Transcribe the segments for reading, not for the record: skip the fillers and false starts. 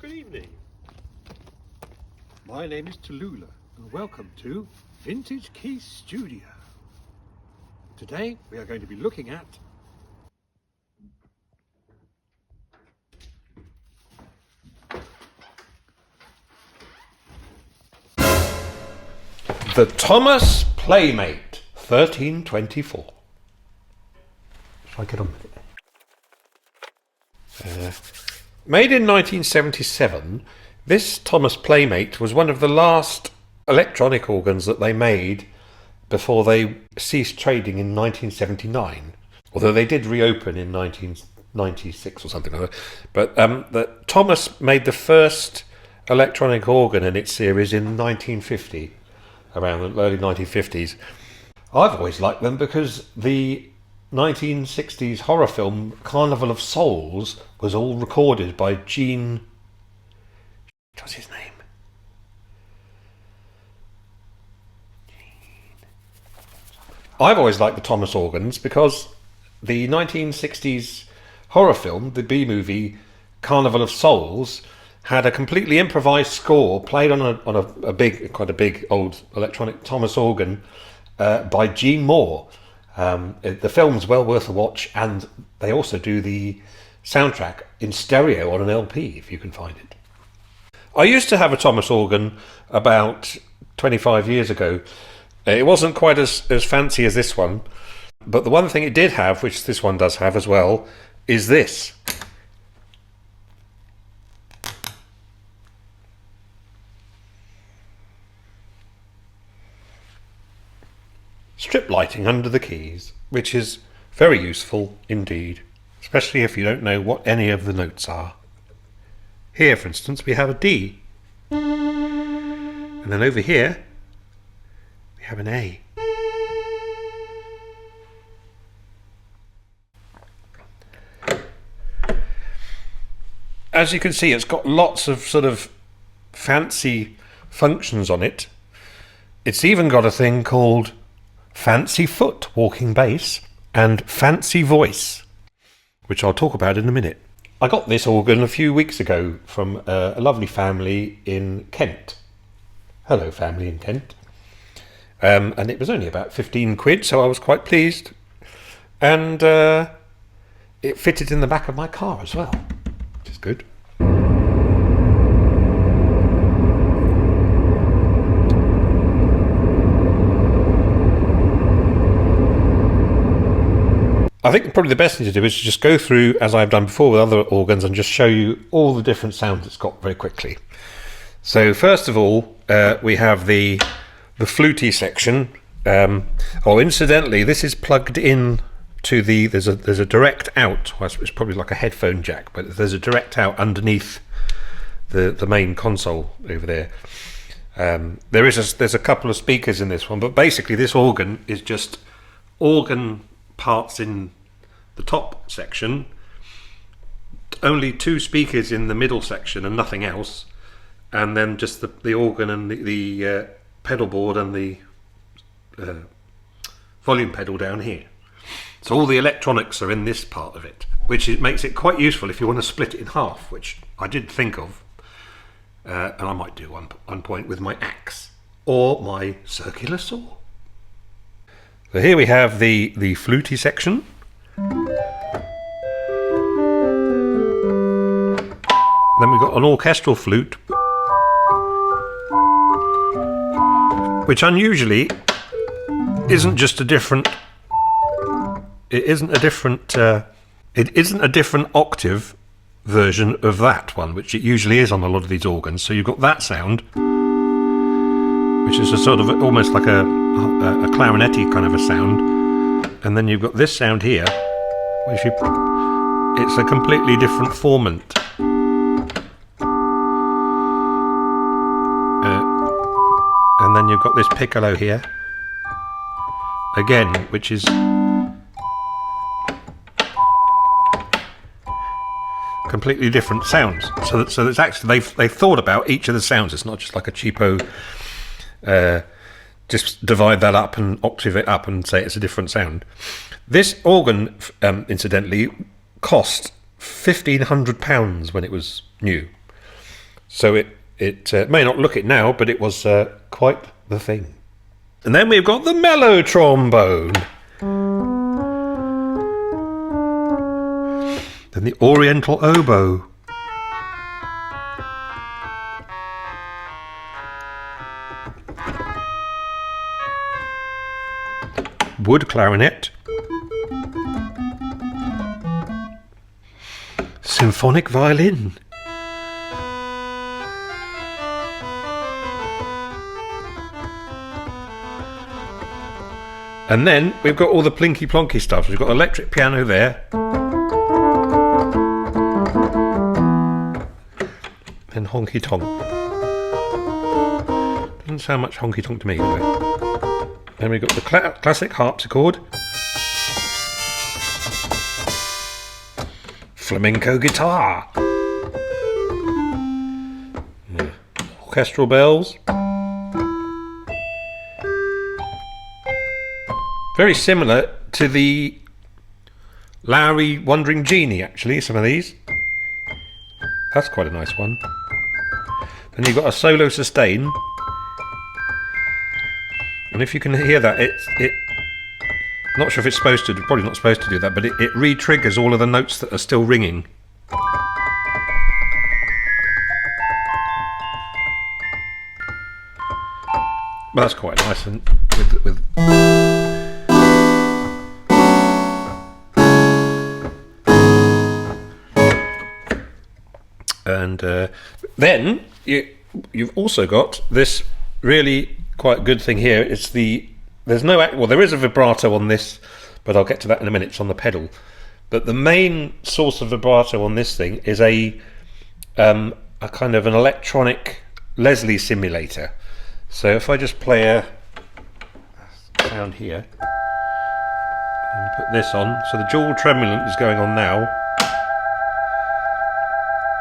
Good evening. My name is Tallulah and welcome to Vintage Key Studio. Today we are going to be looking at the Thomas Playmate 1324. Shall I get on with it? Made in 1977, this Thomas Playmate was one of the last electronic organs that they made before they ceased trading in 1979. Although they did reopen in 1996 or something like that. But Thomas made the first electronic organ in its series in 1950, around the early 1950s. I've always liked them because the 1960s horror film Carnival of Souls was all recorded by Gene... What's his name? I've always liked the Thomas organs because the 1960s horror film, the B-movie Carnival of Souls, had a completely improvised score played on quite a big old electronic Thomas organ by Gene Moore. The film's well worth a watch, and they also do the soundtrack in stereo on an LP if you can find it. I used to have a Thomas organ about 25 years ago. It wasn't quite as fancy as this one, but the one thing it did have, which this one does have as well, is this. Strip lighting under the keys, which is very useful indeed, especially if you don't know what any of the notes are. Here, for instance, we have a D, and then over here we have an A. As you can see, it's got lots of sort of fancy functions on it. It's even got a thing called Fancy Foot walking bass and Fancy Voice, which I'll talk about in a minute. I got this organ a few weeks ago from a lovely family in Kent. Hello, family in Kent. And it was only about 15 quid, so I was quite pleased. And it fitted in the back of my car as well, which is good. I think probably the best thing to do is to just go through, as I've done before with other organs, and just show you all the different sounds it's got very quickly. So first of all, we have the fluty section. Incidentally, this is plugged in to there's a direct out. Well, it's probably like a headphone jack, but there's a direct out underneath the main console over there. There's a couple of speakers in this one, but basically this organ is just organ parts in the top section, only two speakers in the middle section and nothing else, and then just the organ and the pedal board and the volume pedal down here. So all the electronics are in this part of it, which makes it quite useful if you want to split it in half, which I did think of, and I might do one point with my axe or my circular saw. So here we have the fluty section. Then we've got an orchestral flute, which unusually isn't just a different. It isn't a different octave version of that one, which it usually is on a lot of these organs. So you've got that sound, which is a sort of almost like a clarinetty kind of a sound, and then you've got this sound here, which it's a completely different formant. And then you've got this piccolo here, again, which is completely different sounds. So it's actually they've thought about each of the sounds. It's not just like a cheapo. Just divide that up and octave it up and say it's a different sound. This organ, incidentally, cost £1,500 when it was new. So it may not look it now, but it was quite the thing. And then we've got the mellow trombone. Then the oriental oboe. Wood clarinet. Symphonic violin. And then we've got all the plinky plonky stuff. We've got electric piano there. And honky tonk. Doesn't sound much honky tonk to me, anyway. Then we've got the classic harpsichord. Flamenco guitar. Yeah. Orchestral bells. Very similar to the Lowry Wandering Genie, actually, some of these. That's quite a nice one. Then you've got a solo sustain. And if you can hear that, not sure if it's supposed to, probably not supposed to do that, but it re-triggers all of the notes that are still ringing. Well, that's quite nice. And with and then you've also got this really quite good thing here. It's there is a vibrato on this, but I'll get to that in a minute. It's on the pedal. But the main source of vibrato on this thing is a kind of an electronic Leslie simulator. So if I just play a sound here and put this on, so the dual tremulant is going on now,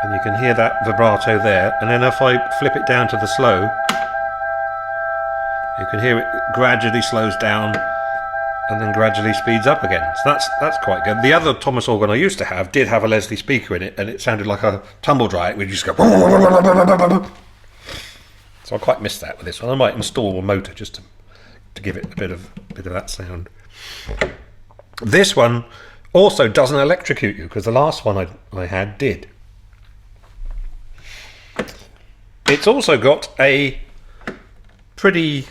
and you can hear that vibrato there. And then if I flip it down to the slow, you can hear it gradually slows down and then gradually speeds up again. So that's quite good. The other Thomas organ I used to have did have a Leslie speaker in it, and it sounded like a tumble dryer. It would just go. So I quite missed that with this one. I might install a motor just to give it a bit of that sound. This one also doesn't electrocute you, because the last one I had did. It's also got a pretty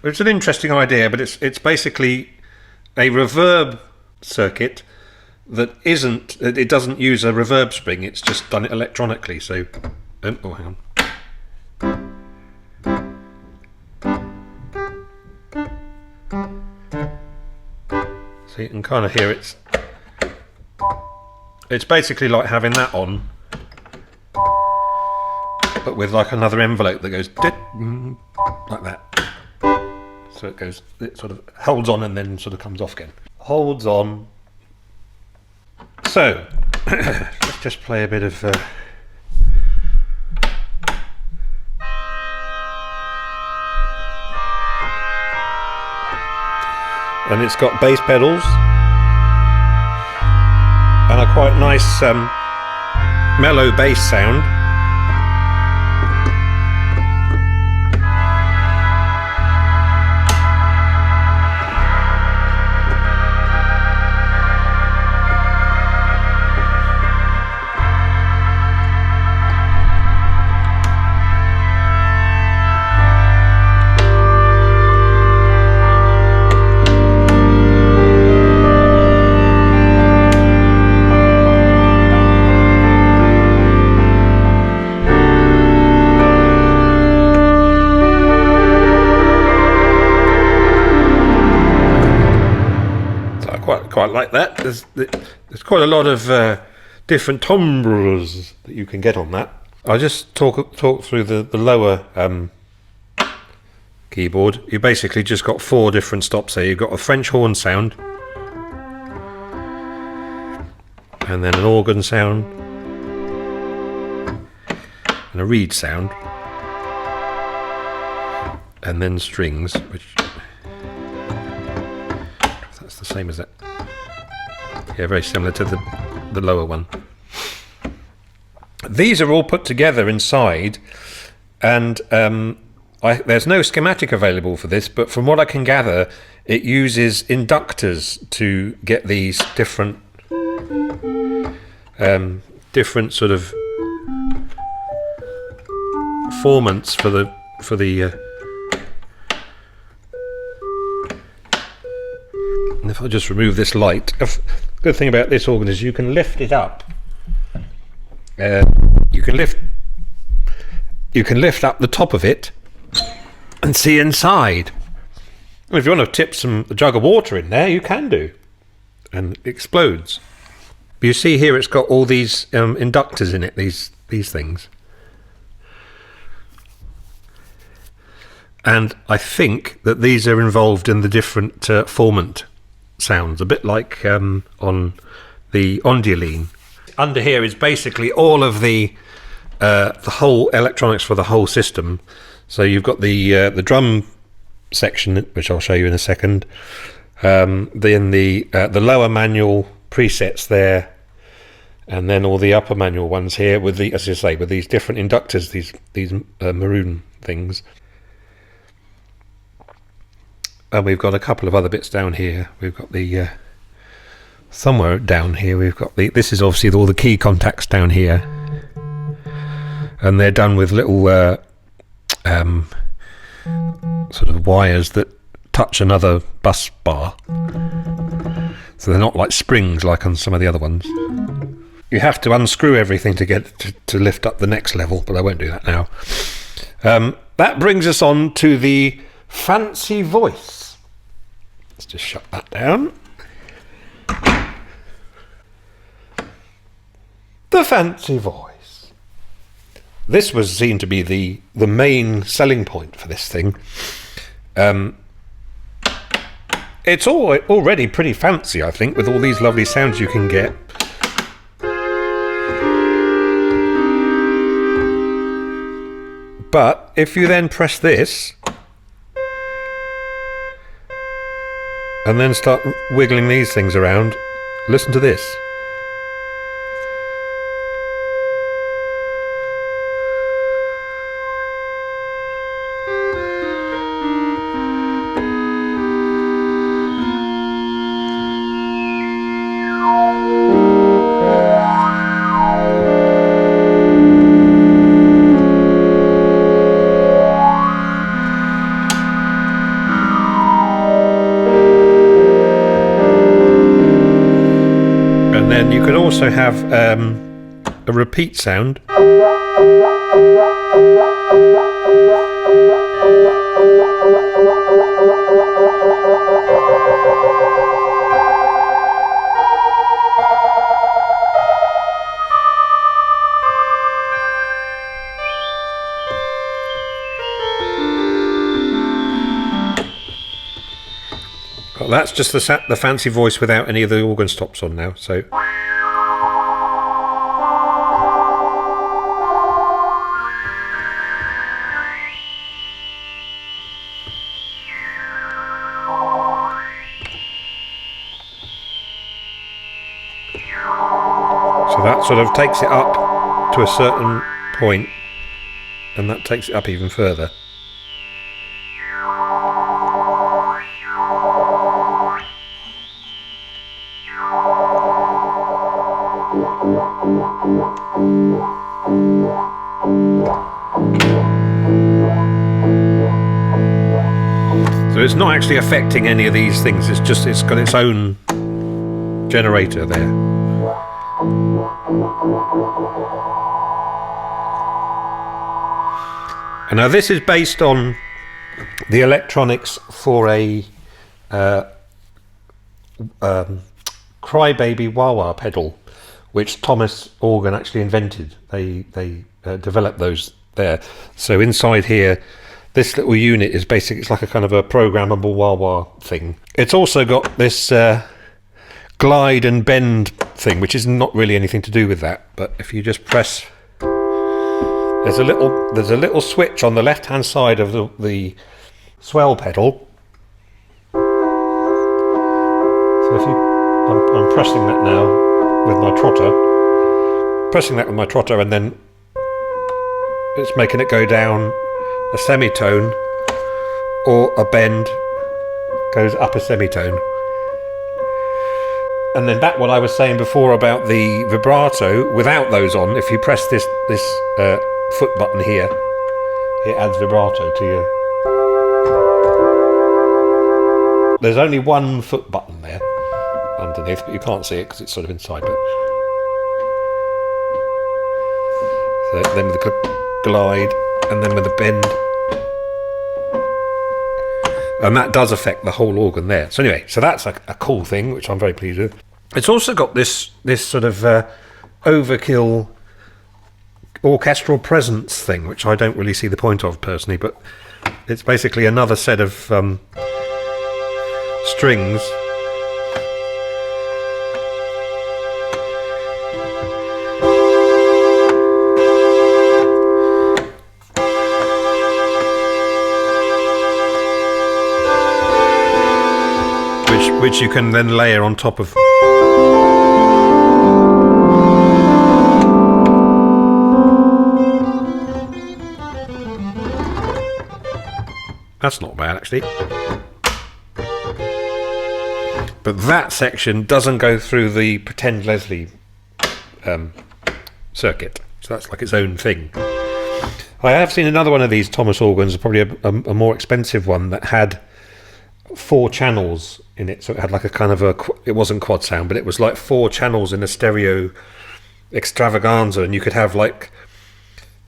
it's an interesting idea, but it's basically a reverb circuit that it doesn't use a reverb spring, it's just done it electronically. So, hang on. So you can kind of hear it's basically like having that on, but with like another envelope that goes like that. So it sort of holds on and then sort of comes off again. Holds on. So let's just play a bit of and it's got bass pedals and a quite nice mellow bass sound. Quite like that. There's quite a lot of different timbres that you can get on that. I'll just talk through the lower keyboard. You basically just got 4 different stops there. You've got a French horn sound, and then an organ sound, and a reed sound, and then strings, which that's the same as that. Yeah, very similar to the lower one. These are all put together inside, and there's no schematic available for this, but from what I can gather, it uses inductors to get these different sort of formants for the and if I just remove this light, the good thing about this organ is you can lift it up. You can lift up the top of it and see inside. And if you want to tip a jug of water in there, you can do, and it explodes. But you see here, it's got all these inductors in it. These things. And I think that these are involved in the different formant sounds, a bit like on the Onduline. Under here is basically all of the whole electronics for the whole system. So you've got the drum section, which I'll show you in a second. Then the lower manual presets there, and then all the upper manual ones here with the, as I say, with these different inductors, these maroon things. And we've got a couple of other bits down here. We've got the somewhere down here we've got this is obviously all the key contacts down here, and they're done with little sort of wires that touch another bus bar, so they're not like springs like on some of the other ones. You have to unscrew everything to get to lift up the next level, but I won't do that now. That brings us on to the fancy voice. Let's just shut that down. The fancy voice. This was seen to be the main selling point for this thing. It's already pretty fancy, I think, with all these lovely sounds you can get. But if you then press this and then start wiggling these things around, listen to this. You can also have a repeat sound. Well, that's just the fancy voice without any of the organ stops on now. So. So that sort of takes it up to a certain point, and that takes it up even further. So it's not actually affecting any of these things, it's got its own generator there. And now this is based on the electronics for a Crybaby wah-wah pedal, which Thomas Organ actually invented. They developed those there. So inside here, this little unit is basically, it's like a kind of a programmable wah-wah thing. It's also got this glide and bend thing, which is not really anything to do with that. But if you just press, there's a little switch on the left-hand side of the swell pedal. So if you, I'm pressing that now with my trotter. pressing that with my trotter, and then it's making it go down a semitone, or a bend goes up a semitone. And then back what I was saying before about the vibrato, without those on, if you press this foot button here, it adds vibrato to you. There's only one foot button there underneath, but you can't see it because it's sort of inside. But so then with the glide, and then with the bend, and that does affect the whole organ there. So anyway, so that's a cool thing, which I'm very pleased with. It's also got this sort of overkill orchestral presence thing, which I don't really see the point of personally, but it's basically another set of strings which you can then layer on top of. That's not bad, actually. But that section doesn't go through the Pretend Leslie circuit, so that's like its own thing. I have seen another one of these Thomas organs, probably a more expensive one, that had 4 channels in it, so it had like a kind of it wasn't quad sound, but it was like 4 channels in a stereo extravaganza, and you could have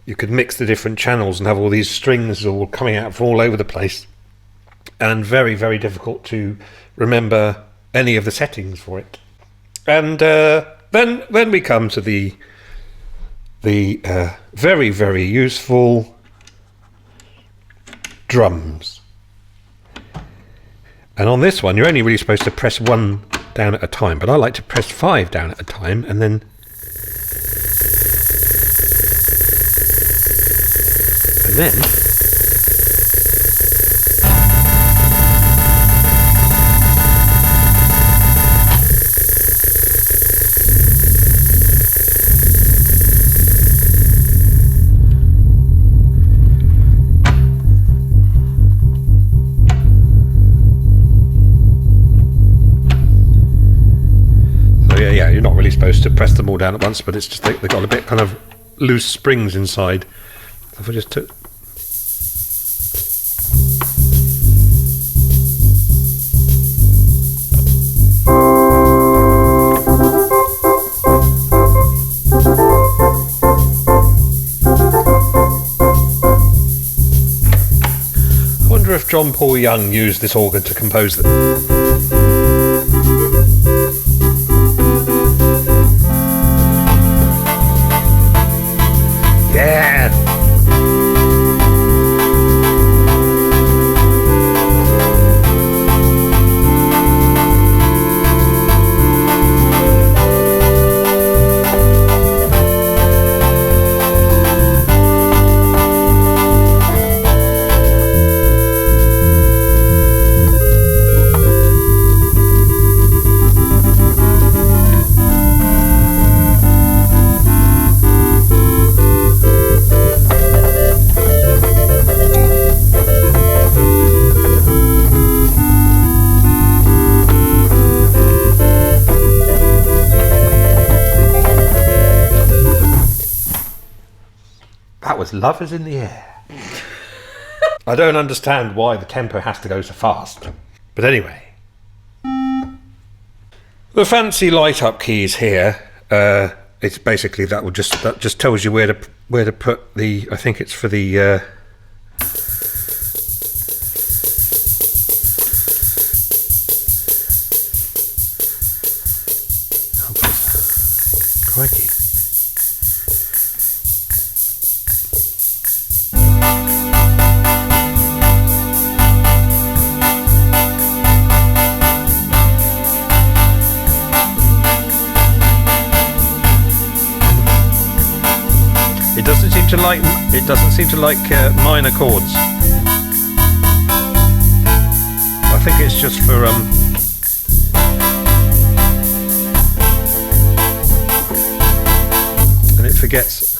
you could mix the different channels and have all these strings all coming out from all over the place, and very, very difficult to remember any of the settings for it. And then we come to the very, very useful drums. And on this one, you're only really supposed to press 1 down at a time, but I like to press 5 down at a time, and then yeah, you're not really supposed to press them all down at once, but it's just they've got a bit kind of loose springs inside. So if I just took... I wonder if John Paul Young used this organ to compose them. Love is in the air. I don't understand why the tempo has to go so fast. But anyway. The fancy light up keys here, it's basically that just tells you where to put the, I think it's for the crikey. It doesn't seem to like minor chords. I think it's just for and forgets.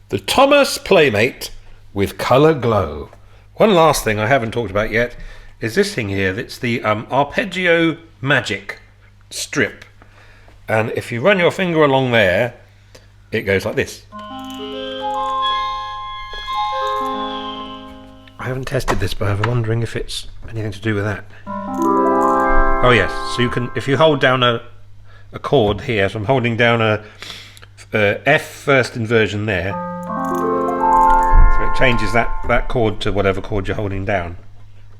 The Thomas Playmate with Colour Glow. One last thing I haven't talked about yet is this thing here. That's the Arpeggio Magic strip. And if you run your finger along there, it goes like this. I haven't tested this, but I'm wondering if it's anything to do with that. Oh yes, so you can, if you hold down a chord here, so I'm holding down a F first inversion there. So it changes that chord to whatever chord you're holding down.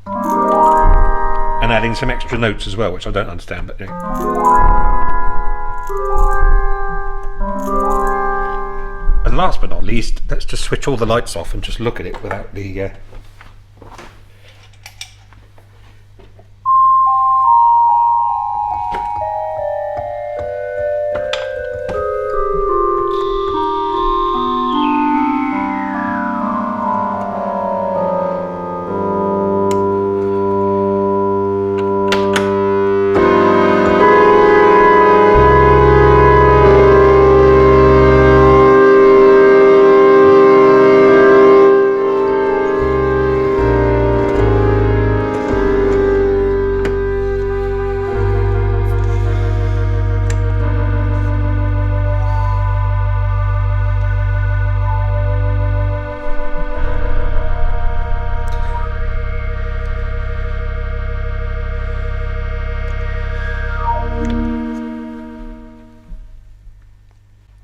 And adding some extra notes as well, which I don't understand, but anyway. And last but not least, let's just switch all the lights off and just look at it without the...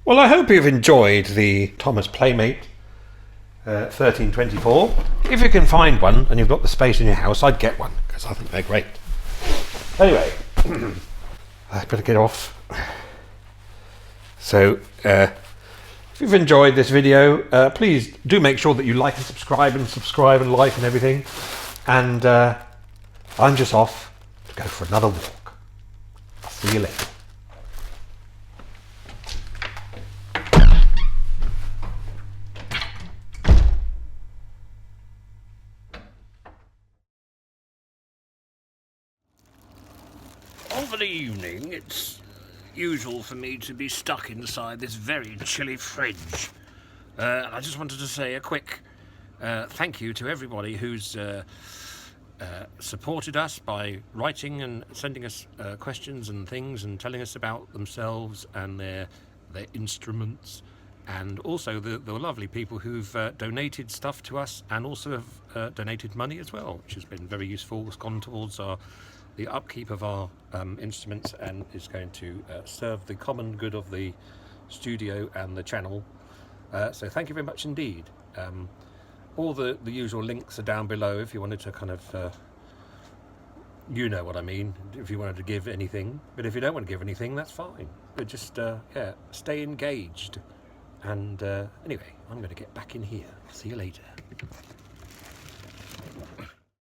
Well, I hope you've enjoyed the Thomas Playmate 1324. If you can find one and you've got the space in your house, I'd get one because I think they're great. Anyway, I better get off. So, if you've enjoyed this video, please do make sure that you like and subscribe and like and everything. And I'm just off to go for another walk. I'll see you later. Over the evening, it's usual for me to be stuck inside this very chilly fridge. I just wanted to say a quick thank you to everybody who's supported us by writing and sending us questions and things and telling us about themselves and their instruments, and also the lovely people who've donated stuff to us and also have donated money as well, which has been very useful. It's gone towards the upkeep of our instruments and is going to serve the common good of the studio and the channel. So thank you very much indeed. All the usual links are down below if you wanted to kind of, you know what I mean, if you wanted to give anything. But if you don't want to give anything, that's fine. But just, yeah, stay engaged. And anyway, I'm going to get back in here. See you later.